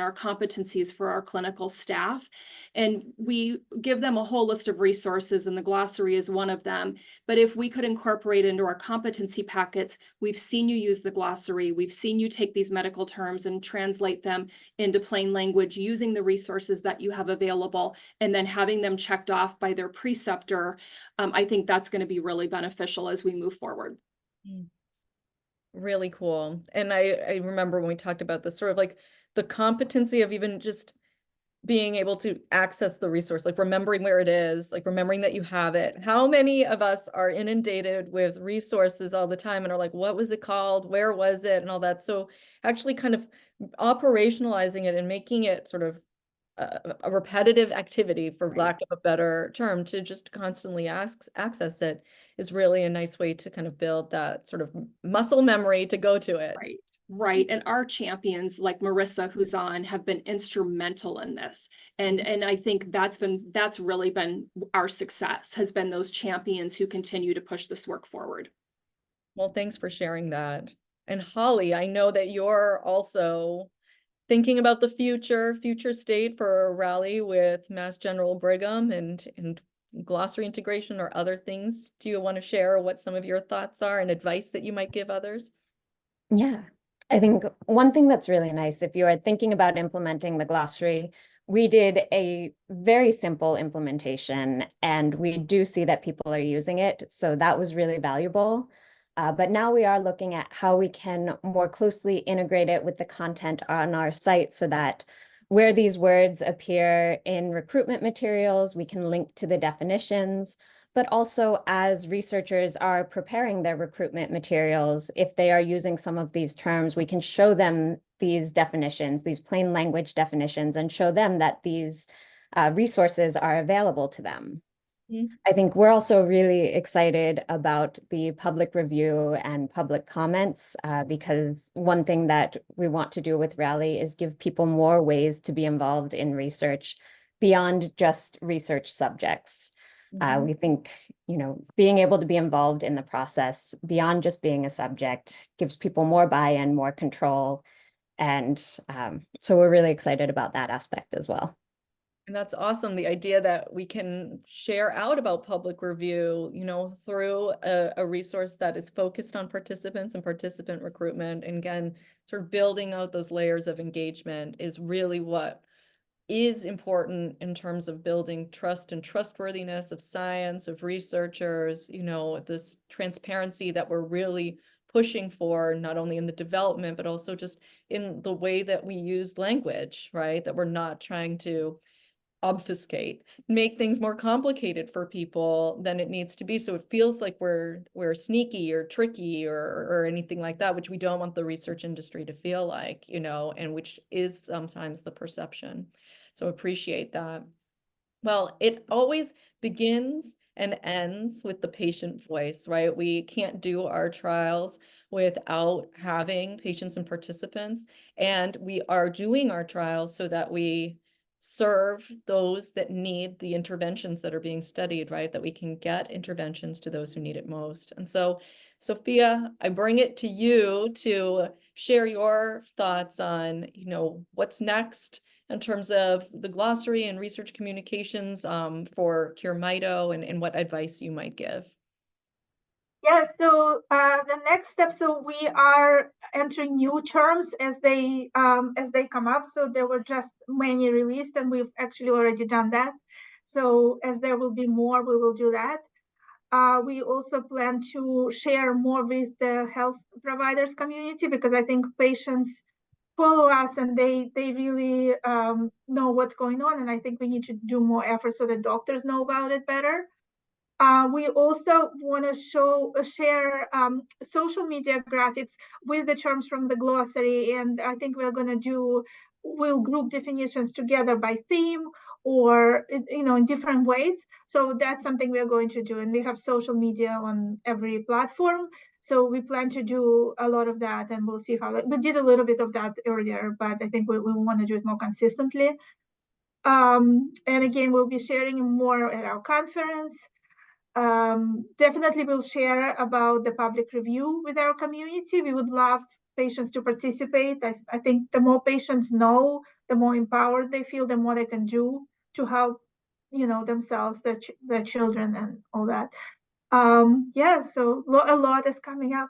for our clinical staff. And we give them a whole list of resources, and the glossary is one of them. But if we could incorporate into our competency packets, we've seen you use the glossary, we've seen you take these medical terms and translate them into plain language using the resources that you have available, and then having them checked off by their preceptor, I think that's going to be really beneficial as we move forward. Really cool. And I remember when we talked about this, sort of like the competency of even just being able to access the resource, like remembering where it is, like remembering that you have it. How many of us are inundated with resources all the time and are like, what was it called? Where was it? And all that. So actually kind of operationalizing it and making it sort of a repetitive activity, for lack of a better term, to just constantly access it is really a nice way to kind of build that sort of muscle memory to go to it. Right. And our champions like Marissa, who's on, have been instrumental in this. And I think that's really been our success, has been those champions who continue to push this work forward. Well, thanks for sharing that. And Holly, I know that you're also thinking about the future state for Raleigh with Mass General Brigham and glossary integration or other things. Do you want to share what some of your thoughts are and advice that you might give others? Yeah, I think one thing that's really nice, if you are thinking about implementing the glossary, we did a very simple implementation and we do see that people are using it. So that was really valuable. But now we are looking at how we can more closely integrate it with the content on our site so that where these words appear in recruitment materials, we can link to the definitions, but also as researchers are preparing their recruitment materials, if they are using some of these terms, we can show them these definitions, these plain language definitions, and show them that these resources are available to them. I think we're also really excited about the public review and public comments because one thing that we want to do with Raleigh is give people more ways to be involved in research beyond just research subjects. We think, you know, being able to be involved in the process beyond just being a subject gives people more buy-in, more control. And so we're really excited about that aspect as well. And that's awesome. The idea that we can share out about public review, you know, through a resource that is focused on participants and participant recruitment. And again, sort of building out those layers of engagement is really what is important in terms of building trust and trustworthiness of science, of researchers, you know, this transparency that we're really pushing for, not only in the development, but also just in the way that we use language, right? That we're not trying to obfuscate, make things more complicated for people than it needs to be. So it feels like we're sneaky or tricky or anything like that, which we don't want the research industry to feel like, you know, and which is sometimes the perception. So appreciate that. Well, it always begins and ends with the patient voice, right? We can't do our trials without having patients and participants, and we are doing our trials so that we serve those that need the interventions that are being studied, right? That we can get interventions to those who need it most. And so, Sophia, I bring it to you to share your thoughts on, you know, what's next in terms of the glossary and research communications for Cure Mito and what advice you might give. Yeah, so the next step, so we are entering new terms as they come up. So there were just many released and we've actually already done that. So as there will be more, we will do that. We also plan to share more with the health providers community, because I think patients follow us and they really know what's going on. And I think we need to do more efforts so that doctors know about it better. We also want to share social media graphics with the terms from the glossary. And I think we'll group definitions together by theme or, in different ways. So that's something we're going to do. And we have social media on every platform. So we plan to do a lot of that, and we'll see how. We did a little bit of that earlier, but I think we want to do it more consistently. And again, we'll be sharing more at our conference. Definitely we'll share about the public review with our community. We would love patients to participate. I think the more patients know, the more empowered they feel, the more they can do to help, themselves, their children, and all that. Yeah, so a lot is coming up.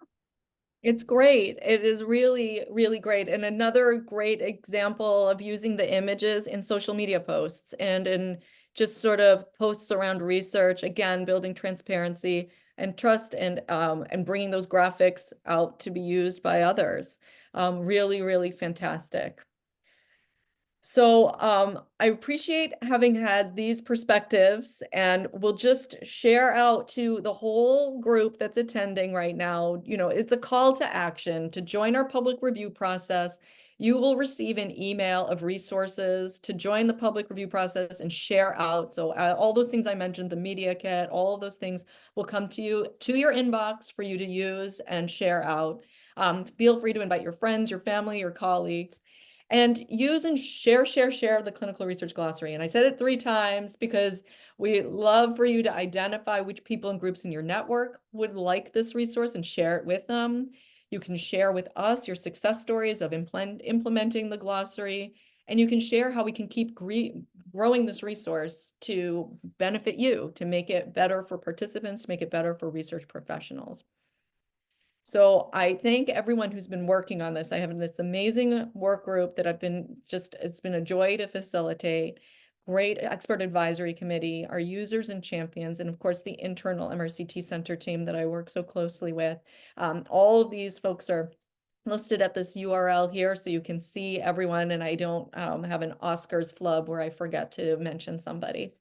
It's great. It is really, really great. And another great example of using the images in social media posts and in just sort of posts around research, again, building transparency and trust, and bringing those graphics out to be used by others. Really, really fantastic. So I appreciate having had these perspectives, and we'll just share out to the whole group that's attending right now. It's a call to action to join our public review process. You will receive an email of resources to join the public review process and share out. So all those things I mentioned, the media kit, all of those things will come to you, to your inbox for you to use and share out. Feel free to invite your friends, your family, your colleagues. And use and share the Clinical Research Glossary. And I said it 3 times because we love for you to identify which people and groups in your network would like this resource and share it with them. You can share with us your success stories of implementing the glossary, and you can share how we can keep growing this resource to benefit you, to make it better for participants, to make it better for research professionals. So I thank everyone who's been working on this. I have this amazing work group that it's been a joy to facilitate. Great expert advisory committee, our users and champions, and of course the internal MRCT Center team that I work so closely with. All of these folks are listed at this URL here, so you can see everyone, and I don't have an Oscars flub where I forget to mention somebody.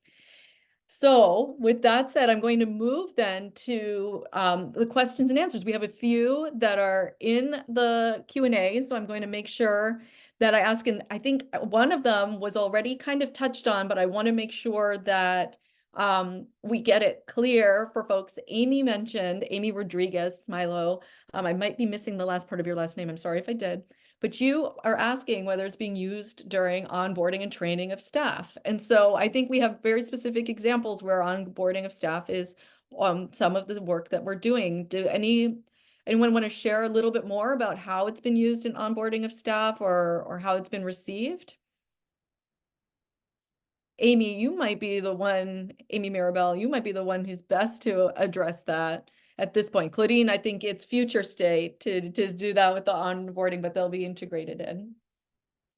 So with that said, I'm going to move then to the questions and answers. We have a few that are in the Q&A, so I'm going to make sure that I ask, and I think one of them was already kind of touched on, but I want to make sure that we get it clear for folks. Amy Rodriguez, Milo. I might be missing the last part of your last name. I'm sorry if I did. But you are asking whether it's being used during onboarding and training of staff. And so I think we have very specific examples where onboarding of staff is some of the work that we're doing. Do anyone want to share a little bit more about how it's been used in onboarding of staff, or how it's been received? Amy, Amy Maribel, you might be the one who's best to address that at this point. Claudine, I think it's future state to do that with the onboarding, but they'll be integrated in.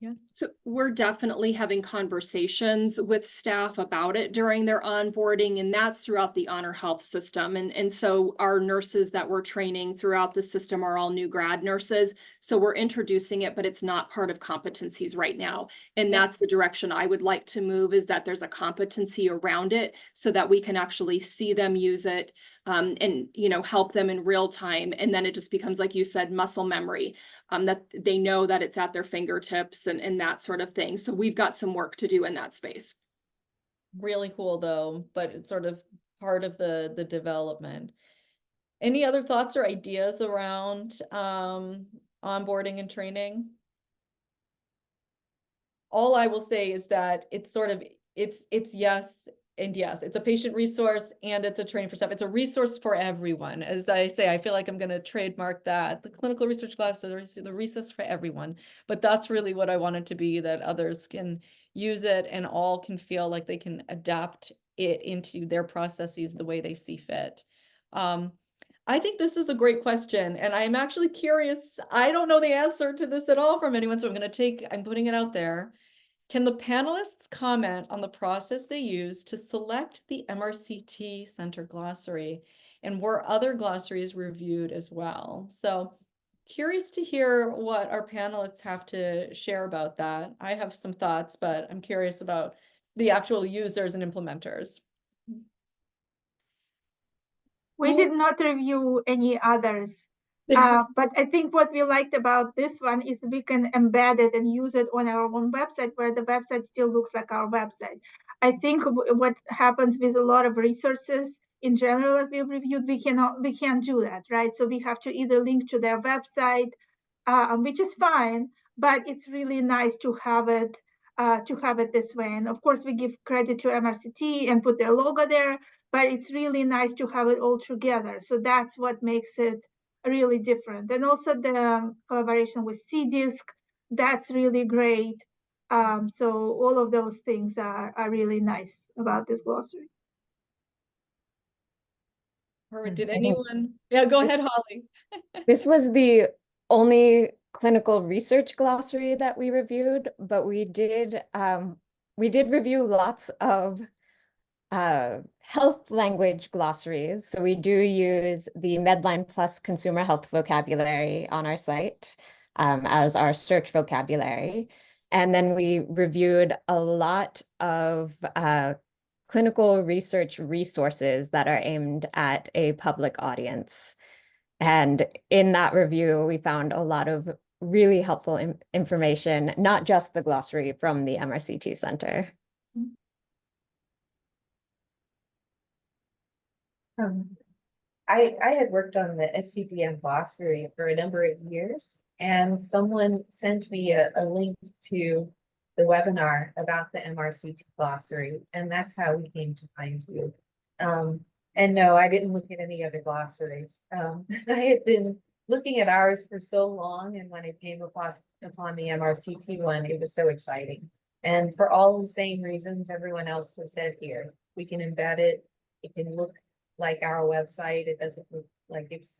Yeah. So we're definitely having conversations with staff about it during their onboarding, and that's throughout the Honor Health system. And so our nurses that we're training throughout the system are all new grad nurses. So we're introducing it, but it's not part of competencies right now. And that's the direction I would like to move, is that there's a competency around it so that we can actually see them use it, and help them in real time. And then it just becomes, like you said, muscle memory, that they know that it's at their fingertips and that sort of thing. So we've got some work to do in that space. Really cool though, but it's sort of part of the development. Any other thoughts or ideas around onboarding and training? All I will say is that it's yes and yes. It's a patient resource and it's a training for staff. It's a resource for everyone. As I say, I feel like I'm going to trademark that. The Clinical Research Glossary, the resource for everyone. But that's really what I want it to be, that others can use it and all can feel like they can adapt it into their processes the way they see fit. I think this is a great question, and I'm actually curious. I don't know the answer to this at all from anyone, so I'm putting it out there. Can the panelists comment on the process they used to select the MRCT Center glossary? And were other glossaries reviewed as well? So curious to hear what our panelists have to share about that. I have some thoughts, but I'm curious about the actual users and implementers. We did not review any others. But I think what we liked about this one is we can embed it and use it on our own website, where the website still looks like our website. I think what happens with a lot of resources in general that we've reviewed, we can't do that, right? So we have to either link to their website, which is fine, but it's really nice to have it this way. And of course, we give credit to MRCT and put their logo there, but it's really nice to have it all together. So that's what makes it really different. And also the collaboration with CDISC, that's really great. So all of those things are really nice about this glossary. Or did anyone? Yeah, go ahead, Holly. This was the only clinical research glossary that we reviewed, but we did review lots of health language glossaries. So we do use the Medline Plus consumer health vocabulary on our site as our search vocabulary. And then we reviewed a lot of clinical research resources that are aimed at a public audience. And in that review, we found a lot of really helpful information, not just the glossary from the MRCT Center. I had worked on the SCDM glossary for a number of years, and someone sent me a link to the webinar about the MRCT glossary, and that's how we came to find you. And no, I didn't look at any other glossaries. I had been looking at ours for so long, and when I came upon the MRCT one, it was so exciting. And for all the same reasons everyone else has said here, we can embed it, it can look like our website, it doesn't look like it's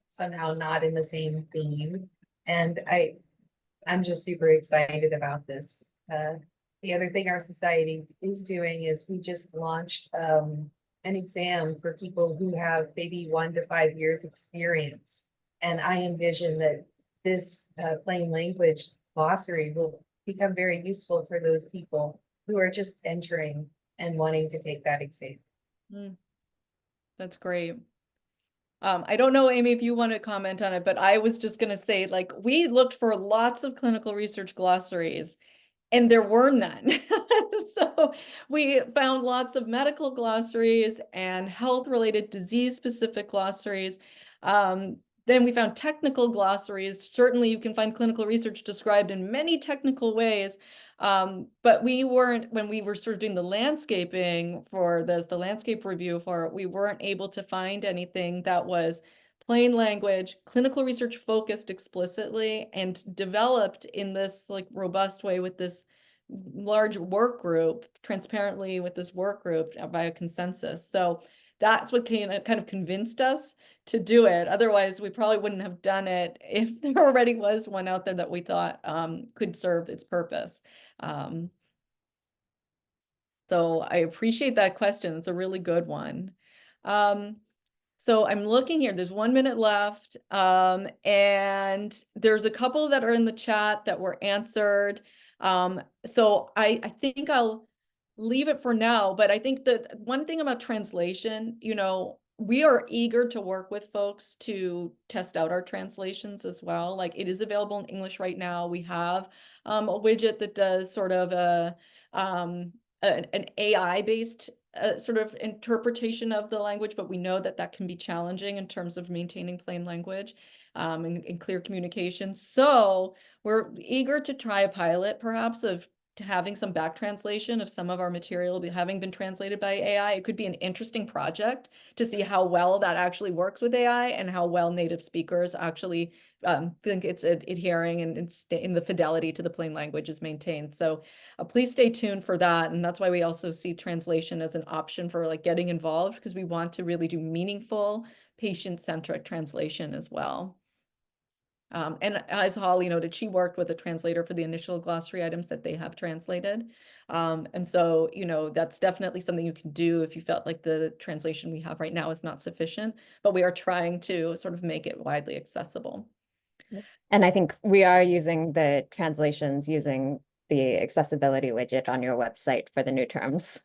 somehow not in the same theme. And I'm just super excited about this. The other thing our society is doing is we just launched an exam for people who have maybe 1 to 5 years experience. And I envision that this plain language glossary will become very useful for those people who are just entering and wanting to take that exam. That's great. I don't know, Amy, if you want to comment on it, but I was just going to say, like, we looked for lots of clinical research glossaries and there were none. So we found lots of medical glossaries and health-related disease-specific glossaries. Then we found technical glossaries. Certainly you can find clinical research described in many technical ways. But we weren't, when we were sort of doing the landscaping for this, the landscape review for it, we weren't able to find anything that was plain language, clinical research focused explicitly and developed in this like robust way with this large work group, transparently with this work group by a consensus. So that's what kind of convinced us to do it. Otherwise, we probably wouldn't have done it if there already was one out there that we thought could serve its purpose. So I appreciate that question. It's a really good one. So I'm looking here, there's 1 minute left. And there's a couple that are in the chat that were answered. So I think I'll leave it for now, but I think that one thing about translation, you know, we are eager to work with folks to test out our translations as well. Like it is available in English right now. We have a widget that does sort of an AI-based sort of interpretation of the language, but we know that that can be challenging in terms of maintaining plain language and clear communication. So we're eager to try a pilot perhaps of having some back translation of some of our material having been translated by AI. It could be an interesting project to see how well that actually works with AI and how well native speakers actually think it's adhering and in the fidelity to the plain language is maintained. So please stay tuned for that. And that's why we also see translation as an option for like getting involved, because we want to really do meaningful patient-centric translation as well. And as Holly noted, she worked with a translator for the initial glossary items that they have translated. And so, that's definitely something you can do if you felt like the translation we have right now is not sufficient, but we are trying to sort of make it widely accessible. And I think we are using the translations using the accessibility widget on your website for the new terms.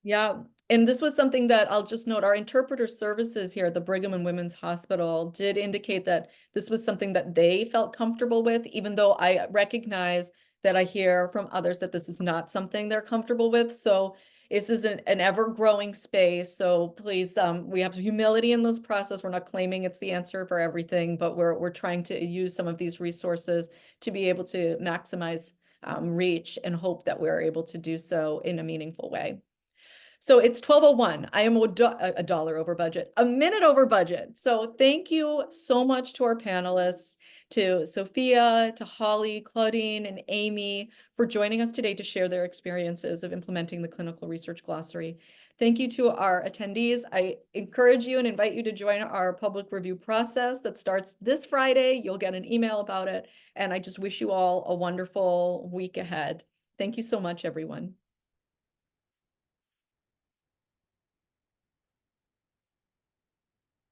Yeah, and this was something that I'll just note, our interpreter services here at the Brigham and Women's Hospital did indicate that this was something that they felt comfortable with, even though I recognize that I hear from others that this is not something they're comfortable with. So this is an ever-growing space. So please, we have humility in this process. We're not claiming it's the answer for everything, but we're trying to use some of these resources to be able to maximize reach and hope that we're able to do so in a meaningful way. So it's 12:01. I am a dollar over budget, a minute over budget. So thank you so much to our panelists, to Sophia, to Holly, Claudine, and Amy for joining us today to share their experiences of implementing the Clinical Research Glossary. Thank you to our attendees. I encourage you and invite you to join our public review process that starts this Friday. You'll get an email about it. And I just wish you all a wonderful week ahead. Thank you so much, everyone.